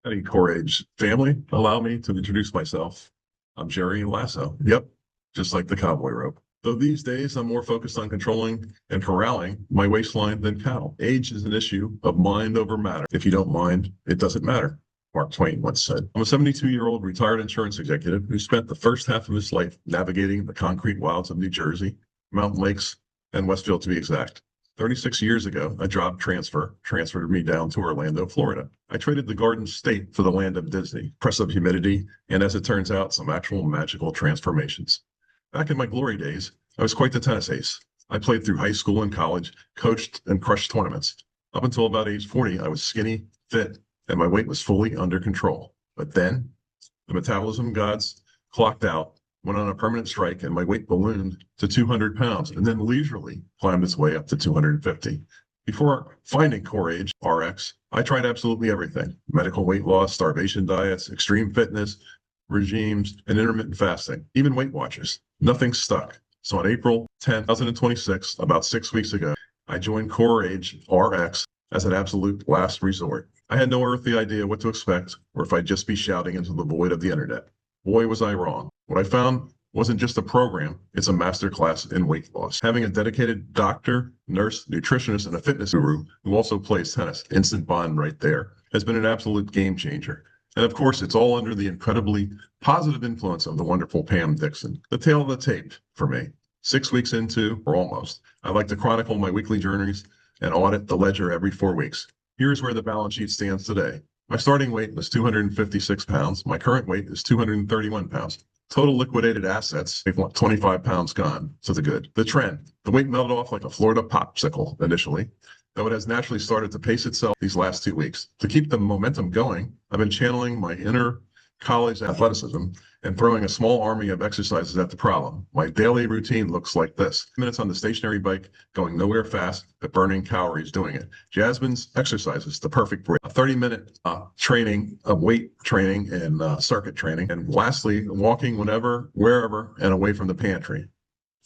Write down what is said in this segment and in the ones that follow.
Hey, CoreAge family, allow me to introduce myself. I'm Jerry Lasso. Yep, just like the cowboy rope. Though these days I'm more focused on controlling and corralling my waistline than cattle. Age is an issue of mind over matter. If you don't mind, it doesn't matter, Mark Twain once said. I'm a 72-year-old retired insurance executive who spent the first half of his life navigating the concrete wilds of New Jersey, mountain lakes, and Westfield to be exact. 36 years ago, a job transferred me down to Orlando, Florida. I traded the Garden State for the land of Disney, oppressive humidity, and as it turns out, some actual magical transformations. Back in my glory days, I was quite the tennis ace. I played through high school and college, coached and crushed tournaments. Up until about age 40, I was skinny, fit, and my weight was fully under control. But then, the metabolism gods clocked out, went on a permanent strike, and my weight ballooned to 200 pounds and then leisurely climbed its way up to 250. Before finding CoreAge Rx, I tried absolutely everything: medical weight loss, starvation diets, extreme fitness regimes, and intermittent fasting, even Weight Watchers. Nothing stuck. So on April 10, 2026, about 6 weeks ago, I joined CoreAge Rx as an absolute last resort. I had no earthly idea what to expect or if I'd just be shouting into the void of the internet. Boy, was I wrong. What I found wasn't just a program, it's a masterclass in weight loss. Having a dedicated doctor, nurse, nutritionist, and a fitness guru who also plays tennis, instant bond right there, has been an absolute game changer. And of course, it's all under the incredibly positive influence of the wonderful Pam Dixon. The tale of the tape for me. 6 weeks into, or almost, I like to chronicle my weekly journeys and audit the ledger every 4 weeks. Here's where the balance sheet stands today. My starting weight was 256 pounds. My current weight is 231 pounds. Total liquidated assets, 25 pounds gone to the good. The trend, the weight melted off like a Florida popsicle initially, though it has naturally started to pace itself these last 2 weeks. To keep the momentum going, I've been channeling my inner college athleticism and throwing a small army of exercises at the problem. My daily routine looks like this: minutes on the stationary bike, going nowhere fast, but burning calories doing it. Jasmine's exercises, the perfect break. A 30-minute training of weight training and circuit training. And lastly, walking whenever, wherever, and away from the pantry.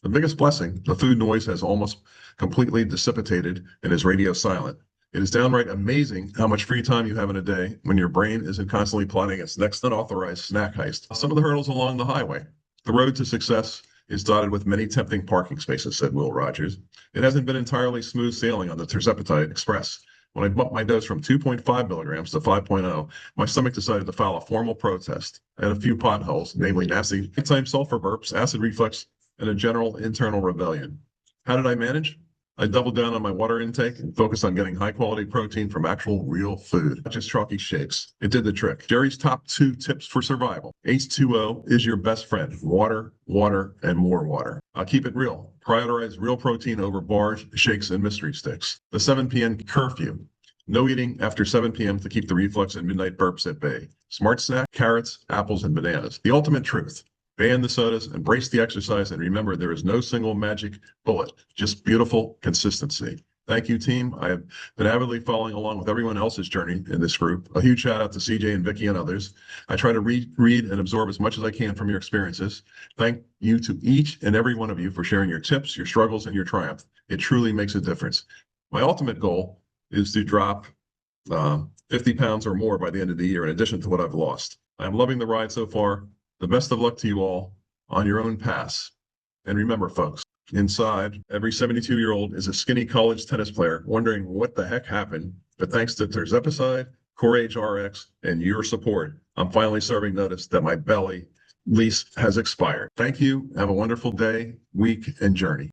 The biggest blessing, the food noise has almost completely dissipated and is radio silent. It is downright amazing how much free time you have in a day when your brain isn't constantly plotting its next unauthorized snack heist. Some of the hurdles along the highway. The road to success is dotted with many tempting parking spaces, said Will Rogers. It hasn't been entirely smooth sailing on the Tirzepatide Express. When I bumped my dose from 2.5 milligrams to 5.0, my stomach decided to file a formal protest. I had a few potholes, namely nasty nighttime sulfur burps, acid reflux, and a general internal rebellion. How did I manage? I doubled down on my water intake and focused on getting high quality protein from actual real food, not just chalky shakes. It did the trick. Jerry's top 2 tips for survival. H2O is your best friend. Water, water, and more water. Keep it real. Prioritize real protein over bars, shakes, and mystery sticks. The 7 p.m. curfew. No eating after 7 p.m. to keep the reflux and midnight burps at bay. Smart snack, carrots, apples, and bananas. The ultimate truth. Ban the sodas, embrace the exercise, and remember, there is no single magic bullet, just beautiful consistency. Thank you, team. I have been avidly following along with everyone else's journey in this group. A huge shout out to CJ and Vicky and others. I try to read and absorb as much as I can from your experiences. Thank you to each and every one of you for sharing your tips, your struggles, and your triumph. It truly makes a difference. My ultimate goal is to drop 50 pounds or more by the end of the year, in addition to what I've lost. I'm loving the ride so far. The best of luck to you all on your own paths. And remember, folks, inside, every 72-year-old is a skinny college tennis player wondering what the heck happened. But thanks to Tirzepatide, CoreAge Rx, and your support, I'm finally serving notice that my belly lease has expired. Thank you. Have a wonderful day, week, and journey.